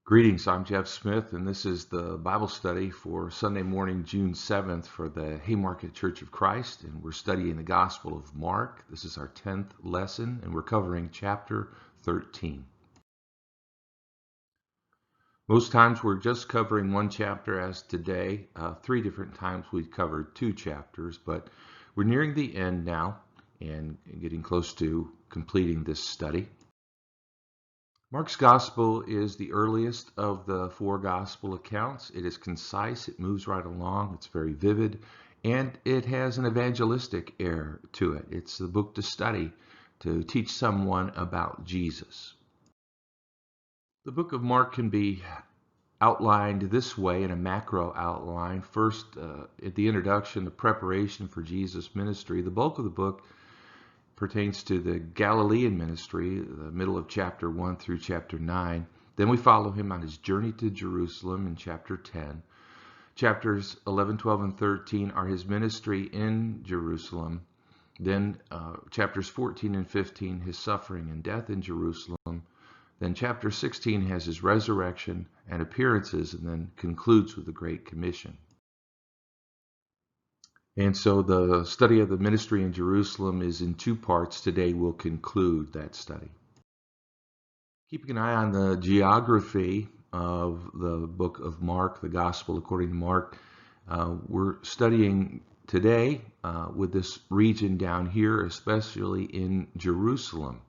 Greetings, I'm Jeff Smith, and this is the Bible study for Sunday morning, June 7th for the Haymarket Church of Christ, and we're studying the Gospel of Mark. This is our 10th lesson, and we're covering chapter 13. Most times we're just covering one chapter, as today. 3 different times we've covered 2 chapters, but we're nearing the end now and getting close to completing this study. Mark's gospel is the earliest of the 4 gospel accounts. It is concise, it moves right along, it's very vivid, and it has an evangelistic air to it. It's the book to study, to teach someone about Jesus. The book of Mark can be outlined this way in a macro outline. First, at the introduction, the preparation for Jesus' ministry. The bulk of the book pertains to the Galilean ministry, the middle of chapter 1 through chapter 9. Then we follow him on his journey to Jerusalem in chapter 10. Chapters 11, 12, and 13 are his ministry in Jerusalem. Then chapters 14 and 15, his suffering and death in Jerusalem. Then chapter 16 has his resurrection and appearances, and then concludes with the Great Commission. And so the study of the ministry in Jerusalem is in 2 parts. Today we'll conclude that study. Keeping an eye on the geography of the book of Mark, the Gospel according to Mark, we're studying today with this region down here, especially in Jerusalem.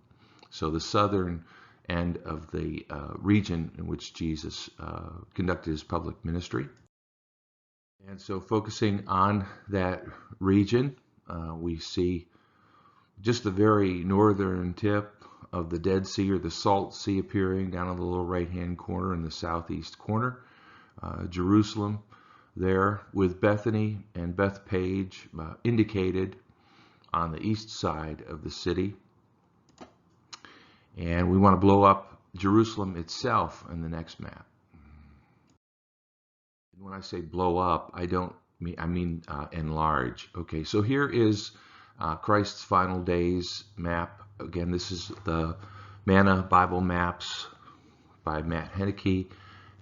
So the southern end of the region in which Jesus conducted his public ministry. And so focusing on that region, we see just the very northern tip of the Dead Sea or the Salt Sea appearing down in the lower right-hand corner in the southeast corner. Jerusalem there with Bethany and Bethpage indicated on the east side of the city. And we want to blow up Jerusalem itself in the next map. When I say blow up, I mean enlarge. Okay, so here is Christ's final days map. Again, this is the Manna Bible Maps by Matt Henneke.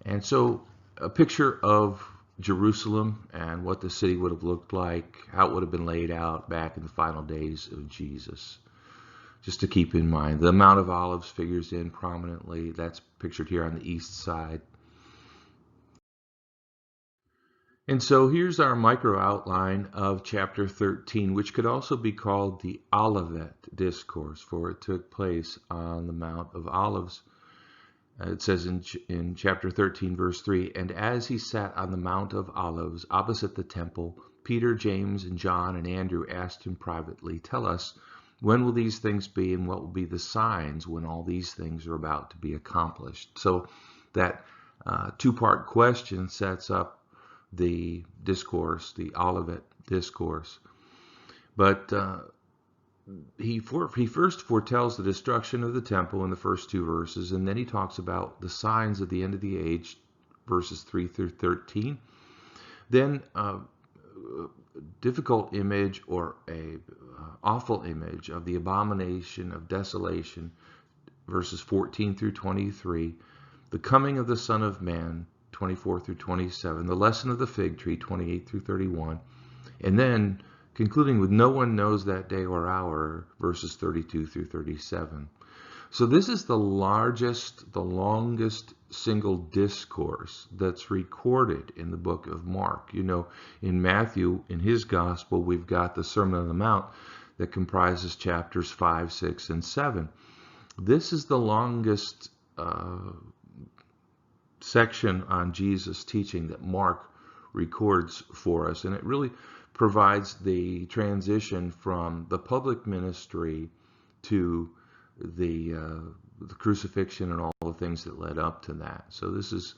And so a picture of Jerusalem and what the city would have looked like, how it would have been laid out back in the final days of Jesus. Just to keep in mind, the Mount of Olives figures in prominently. That's pictured here on the east side. And so here's our micro outline of chapter 13, which could also be called the Olivet Discourse, for it took place on the Mount of Olives. It says in chapter 13, verse 3, "And as he sat on the Mount of Olives opposite the temple, Peter, James, and John, and Andrew asked him privately, 'Tell us, when will these things be, and what will be the signs when all these things are about to be accomplished?'" So that 2-part question sets up the discourse, the Olivet Discourse. But he first foretells the destruction of the temple in the first 2 verses, and then he talks about the signs of the end of the age, verses 3 through 13. Then a difficult image, or a awful image, of the abomination of desolation, verses 14 through 23. The coming of the Son of Man, 24 through 27, the lesson of the fig tree, 28 through 31, and then concluding with "no one knows that day or hour," verses 32 through 37. So this is the largest, the longest single discourse that's recorded in the book of Mark. You know, in Matthew, in his gospel, we've got the Sermon on the Mount that comprises chapters 5, 6, and 7. This is the longest section on Jesus' teaching that Mark records for us, and it really provides the transition from the public ministry to the crucifixion and all the things that led up to that. So this is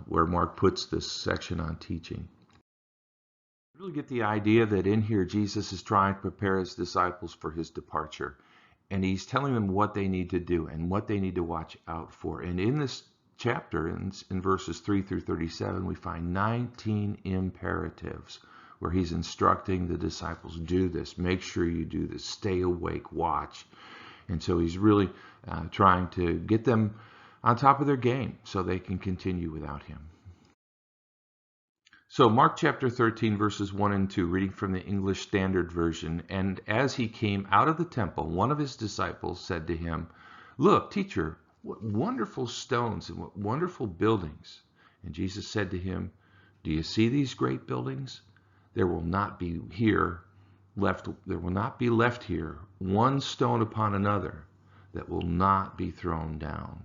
where Mark puts this section on teaching. You really get the idea that in here Jesus is trying to prepare his disciples for his departure, and he's telling them what they need to do and what they need to watch out for. And in this chapter, in verses 3 through 37, we find 19 imperatives where he's instructing the disciples, do this, make sure you do this, stay awake, watch. And so he's really trying to get them on top of their game so they can continue without him. So Mark chapter 13, verses 1 and 2, reading from the English Standard Version. And as he came out of the temple, one of his disciples said to him, "Look, teacher, what wonderful stones and what wonderful buildings." And Jesus said to him, "Do you see these great buildings? There will not be left here one stone upon another that will not be thrown down."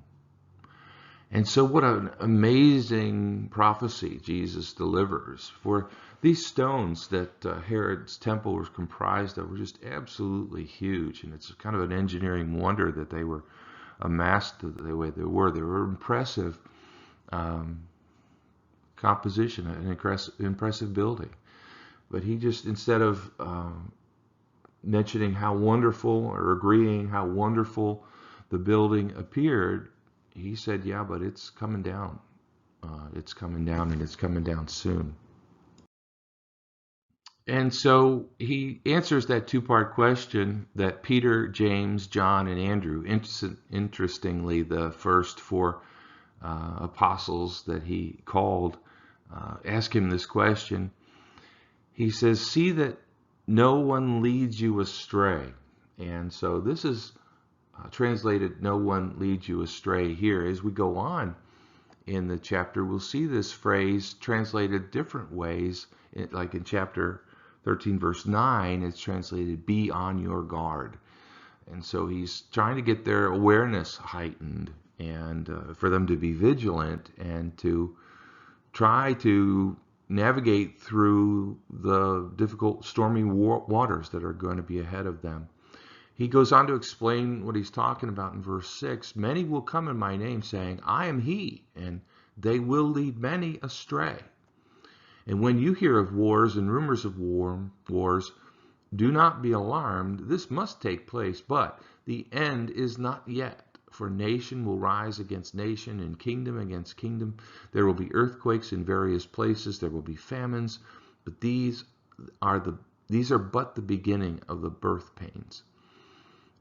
And so what an amazing prophecy Jesus delivers. For these stones that Herod's temple was comprised of were just absolutely huge. And it's kind of an engineering wonder that they were amassed the way they were. They were impressive composition, an impressive building. But he just, instead of mentioning how wonderful or agreeing how wonderful the building appeared, he said, yeah, but it's coming down. It's coming down, and it's coming down soon. And so he answers that two-part question that Peter, James, John, and Andrew, interestingly, the first four apostles that he called, ask him this question. He says, "See that no one leads you astray." And so this is translated, "No one leads you astray" here. As we go on in the chapter, we'll see this phrase translated different ways. Like in chapter 13, verse 9, it's translated, "Be on your guard." And so he's trying to get their awareness heightened and for them to be vigilant and to try to navigate through the difficult, stormy waters that are going to be ahead of them. He goes on to explain what he's talking about in verse 6. "Many will come in my name, saying, 'I am he,' and they will lead many astray. And when you hear of wars and rumors of wars, do not be alarmed. This must take place, but the end is not yet. For nation will rise against nation, and kingdom against kingdom. There will be earthquakes in various places. There will be famines, but these are but the beginning of the birth pains."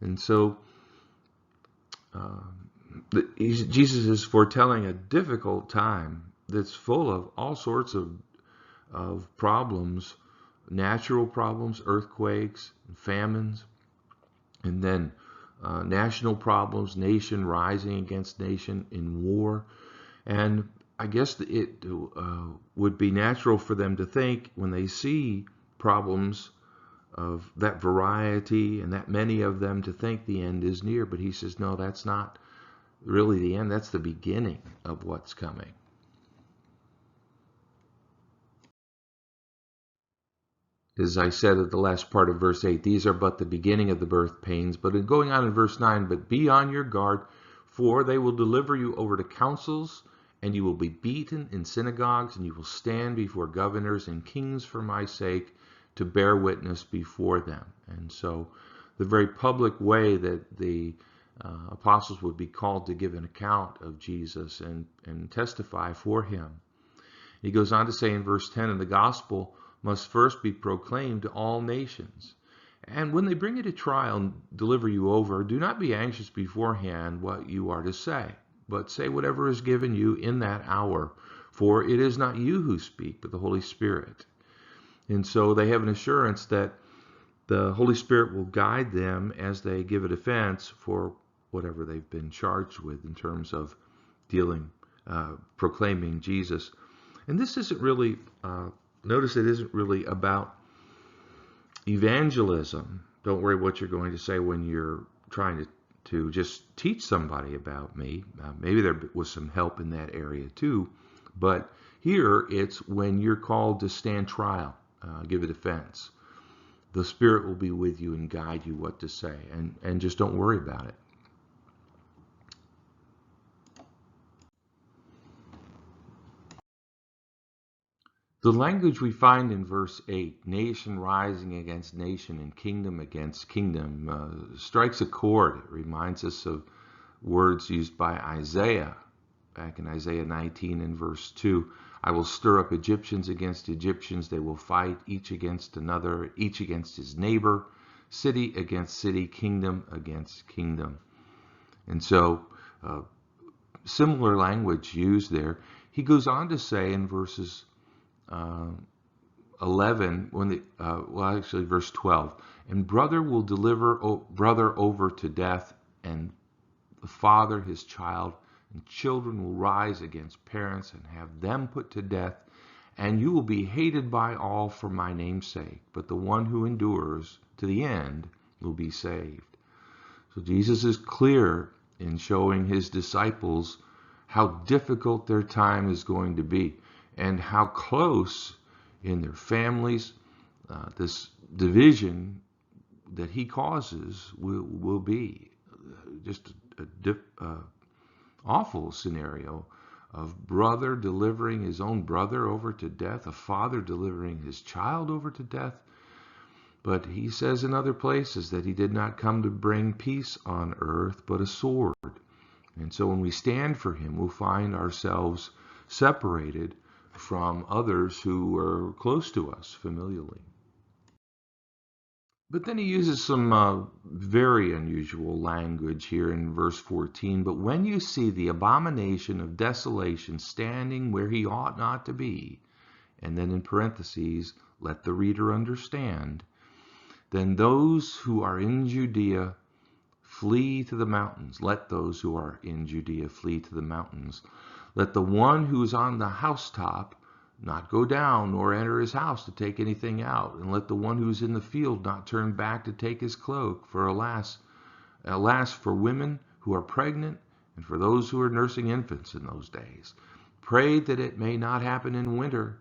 And so Jesus is foretelling a difficult time that's full of all sorts of problems, natural problems, earthquakes, famines, and then national problems, nation rising against nation in war. And I guess it would be natural for them to think, when they see problems of that variety and that many of them, to think the end is near. But he says, no, that's not really the end. That's the beginning of what's coming. As I said at the last part of verse 8, these are but the beginning of the birth pains. But in going on in verse 9, "But be on your guard, for they will deliver you over to councils, and you will be beaten in synagogues, and you will stand before governors and kings for my sake, to bear witness before them." And so the very public way that the apostles would be called to give an account of Jesus and testify for him. He goes on to say in verse 10, "And the gospel must first be proclaimed to all nations. And when they bring you to trial and deliver you over, do not be anxious beforehand what you are to say, but say whatever is given you in that hour, for it is not you who speak, but the Holy Spirit." And so they have an assurance that the Holy Spirit will guide them as they give a defense for whatever they've been charged with in terms of proclaiming Jesus. And this isn't really, notice it isn't really about evangelism. Don't worry what you're going to say when you're trying to just teach somebody about me. Maybe there was some help in that area too. But here it's when you're called to stand trial, give a defense. The Spirit will be with you and guide you what to say. And just don't worry about it. The language we find in verse 8, nation rising against nation and kingdom against kingdom, strikes a chord. It reminds us of words used by Isaiah back in Isaiah 19 and verse 2. "I will stir up Egyptians against Egyptians. They will fight each against another, each against his neighbor, city against city, kingdom against kingdom." And so similar language used there. He goes on to say in verses 11, actually verse 12, and brother will deliver brother over to death, and the father his child, and children will rise against parents and have them put to death, and you will be hated by all for my name's sake, but the one who endures to the end will be saved. So Jesus is clear in showing his disciples how difficult their time is going to be, and how close in their families this division that he causes will be. Just a awful scenario of brother delivering his own brother over to death, a father delivering his child over to death. But he says in other places that he did not come to bring peace on earth, but a sword. And so when we stand for him, we'll find ourselves separated from others who are close to us familially. But then he uses some very unusual language here in verse 14. But when you see the abomination of desolation standing where he ought not to be, and then in parentheses, let the reader understand, then those who are in Judea flee to the mountains. Let those who are in Judea flee to the mountains. Let the one who is on the housetop not go down nor enter his house to take anything out. And let the one who is in the field not turn back to take his cloak. For alas, for women who are pregnant and for those who are nursing infants in those days. Pray that it may not happen in winter.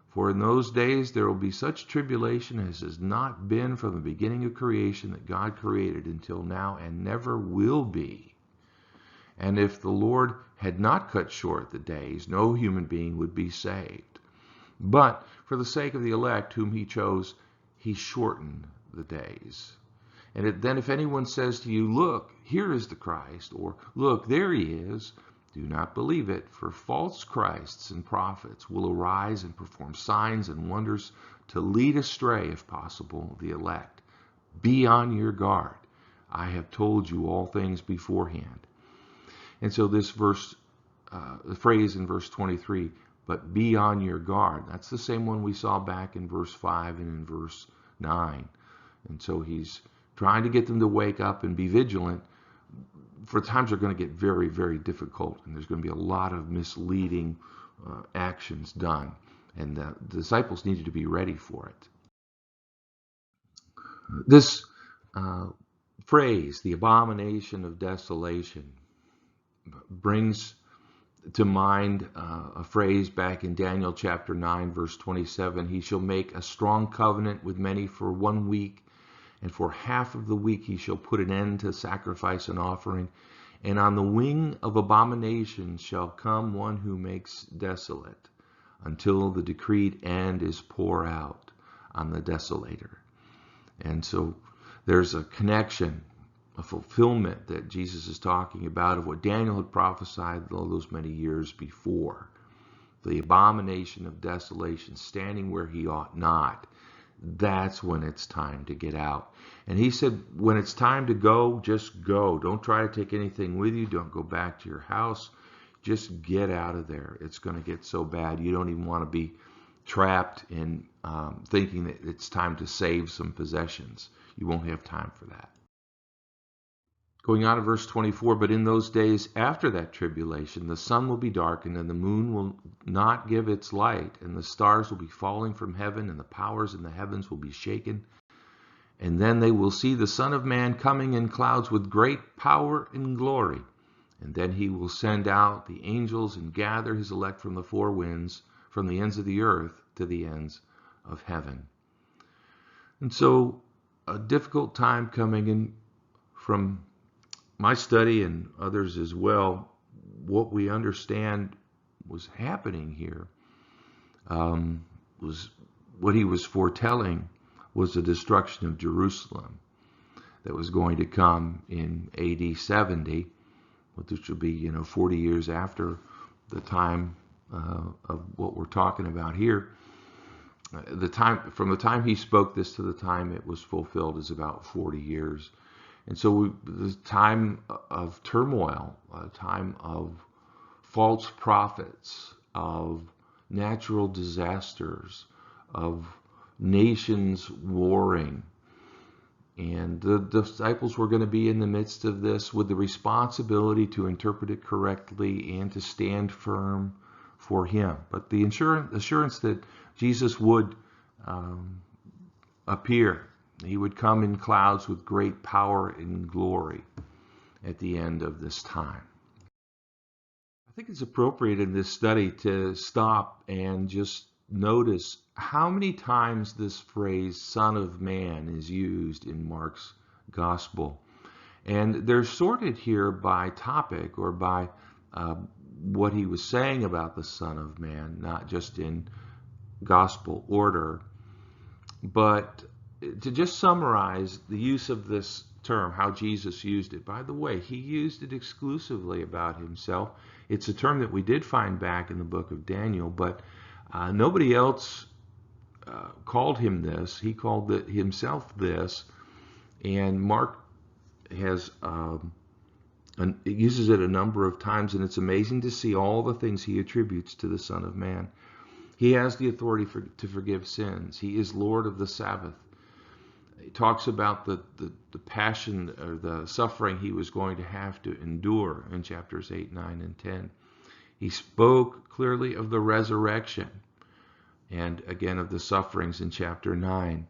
For in those days there will be such tribulation as has not been from the beginning of creation that God created until now, and never will be. And if the Lord had not cut short the days, no human being would be saved. But for the sake of the elect whom he chose, he shortened the days. And then if anyone says to you, look, here is the Christ, or look, there he is, do not believe it, for false Christs and prophets will arise and perform signs and wonders to lead astray, if possible, the elect. Be on your guard. I have told you all things beforehand. And so this verse, the phrase in verse 23, but be on your guard, that's the same one we saw back in verse 5 and in verse 9. And so he's trying to get them to wake up and be vigilant, for times are going to get very, very difficult, and there's going to be a lot of misleading actions done, and the disciples needed to be ready for it. This phrase, the abomination of desolation, brings to mind a phrase back in Daniel chapter 9, verse 27. He shall make a strong covenant with many for 1 week, and for half of the week he shall put an end to sacrifice and offering. And on the wing of abomination shall come one who makes desolate, until the decreed end is poured out on the desolator. And so there's a connection, a fulfillment that Jesus is talking about of what Daniel had prophesied all those many years before. The abomination of desolation, standing where he ought not. That's when it's time to get out. And he said, when it's time to go, just go. Don't try to take anything with you. Don't go back to your house. Just get out of there. It's going to get so bad you don't even want to be trapped in thinking that it's time to save some possessions. You won't have time for that. Going on to verse 24, but in those days after that tribulation, the sun will be darkened, and the moon will not give its light, and the stars will be falling from heaven, and the powers in the heavens will be shaken. And then they will see the Son of Man coming in clouds with great power and glory. And then he will send out the angels and gather his elect from the four winds, from the ends of the earth to the ends of heaven. And so a difficult time coming in. From my study and others as well, what we understand was happening here was what he was foretelling was the destruction of Jerusalem that was going to come in AD 70, which would be 40 years after the time of what we're talking about here. The time from the time he spoke this to the time it was fulfilled is about 40 years. And so the time of turmoil, a time of false prophets, of natural disasters, of nations warring. And the disciples were going to be in the midst of this with the responsibility to interpret it correctly and to stand firm for him. But the assurance that Jesus would appear, he would come in clouds with great power and glory at the end of this time. I think it's appropriate in this study to stop and just notice how many times this phrase Son of Man is used in Mark's gospel. And they're sorted here by topic or by what he was saying about the Son of Man, not just in gospel order. But to just summarize the use of this term, how Jesus used it. By the way, he used it exclusively about himself. It's a term that we did find back in the book of Daniel, but nobody else called him this. He called himself this, and Mark has uses it a number of times, and it's amazing to see all the things he attributes to the Son of Man. He has the authority to forgive sins. He is Lord of the Sabbath. He talks about the passion or the suffering he was going to have to endure in chapters 8, 9, and 10. He spoke clearly of the resurrection and again of the sufferings in chapter 9.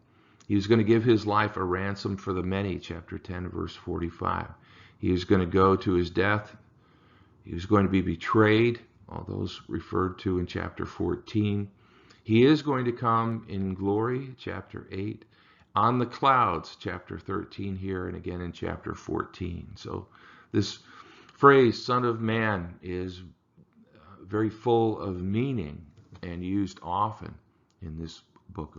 He was going to give his life a ransom for the many, chapter 10, verse 45. He was going to go to his death. He was going to be betrayed, all those referred to in chapter 14. He is going to come in glory, chapter 8. On the clouds, chapter 13 here, and again in chapter 14. So this phrase, Son of Man, is very full of meaning and used often in this book.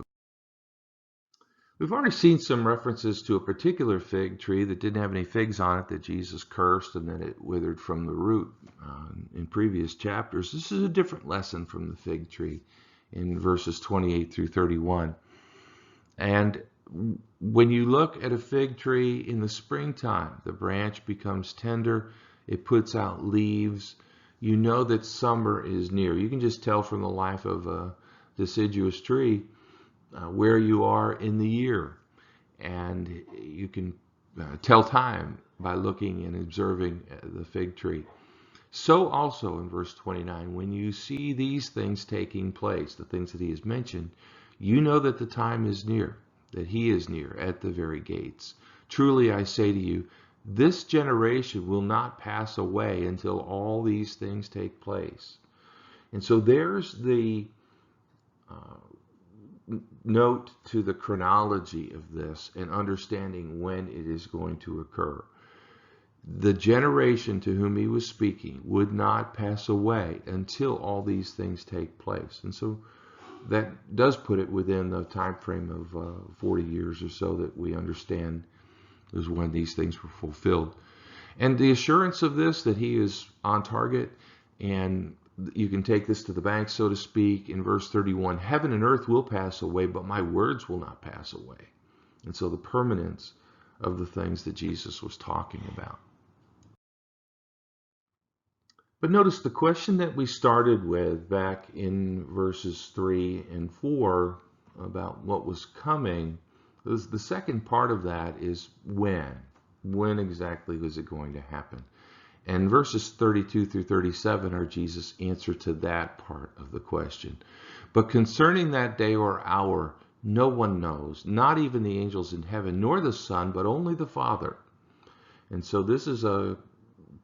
We've already seen some references to a particular fig tree that didn't have any figs on it that Jesus cursed and then it withered from the root in previous chapters. This is a different lesson from the fig tree in verses 28 through 31. And when you look at a fig tree in the springtime, the branch becomes tender, it puts out leaves. You know that summer is near. You can just tell from the life of a deciduous tree where you are in the year. And you can tell time by looking and observing the fig tree. So also in verse 29, when you see these things taking place, the things that he has mentioned, you know that the time is near, that he is near at the very gates. Truly I say to you, this generation will not pass away until all these things take place. And so there's the note to the chronology of this and understanding when it is going to occur. The generation to whom he was speaking would not pass away until all these things take place. And so that does put it within the time frame of 40 years or so that we understand is when these things were fulfilled. And the assurance of this, that he is on target, and you can take this to the bank, so to speak, in verse 31, heaven and earth will pass away, but my words will not pass away. And so the permanence of the things that Jesus was talking about. But notice the question that we started with back in verses 3 and 4 about what was coming, the second part of that is when. When exactly was it going to happen? And verses 32 through 37 are Jesus' answer to that part of the question. But concerning that day or hour, no one knows, not even the angels in heaven, nor the Son, but only the Father. And so this is a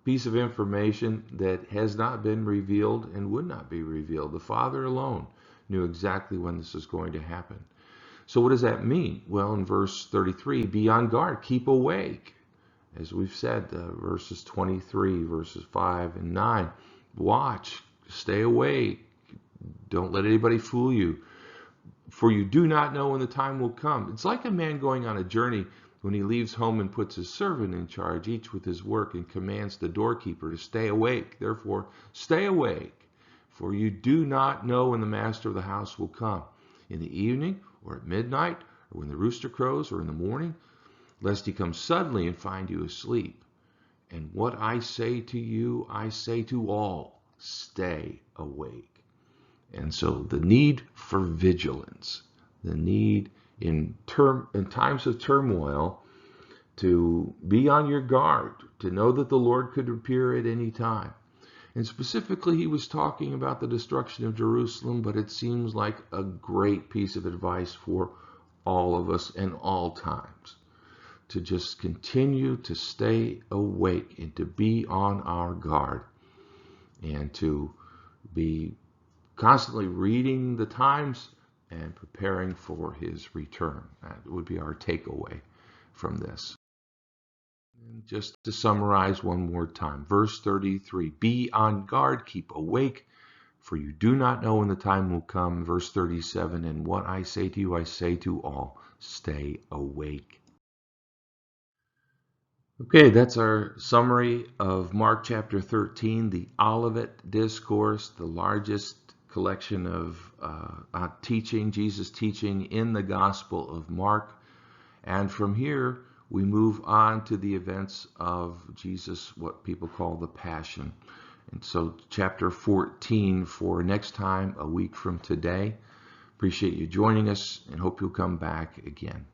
piece of information that has not been revealed and would not be revealed. The Father alone knew exactly when this is going to happen. So what does that mean? Well, in verse 33, be on guard, keep awake. As we've said, verses 23, verses 5 and 9, watch, stay awake, don't let anybody fool you, for you do not know when the time will come. It's like a man going on a journey when he leaves home and puts his servant in charge, each with his work, and commands the doorkeeper to stay awake. Therefore, stay awake, for you do not know when the master of the house will come, in the evening, or at midnight, or when the rooster crows, or in the morning, lest he come suddenly and find you asleep. And what I say to you, I say to all, stay awake. And so the need for vigilance, the need in times of turmoil to be on your guard, to know that the Lord could appear at any time. And specifically, he was talking about the destruction of Jerusalem, but it seems like a great piece of advice for all of us in all times, to just continue to stay awake and to be on our guard and to be constantly reading the times and preparing for his return. That would be our takeaway from this. And just to summarize one more time, verse 33, be on guard, keep awake, for you do not know when the time will come. Verse 37, and what I say to you, I say to all, stay awake. Okay, that's our summary of Mark chapter 13, the Olivet Discourse, the largest collection of teaching, Jesus teaching in the Gospel of Mark. And from here, we move on to the events of Jesus, what people call the Passion. And so chapter 14 for next time, a week from today. Appreciate you joining us and hope you'll come back again.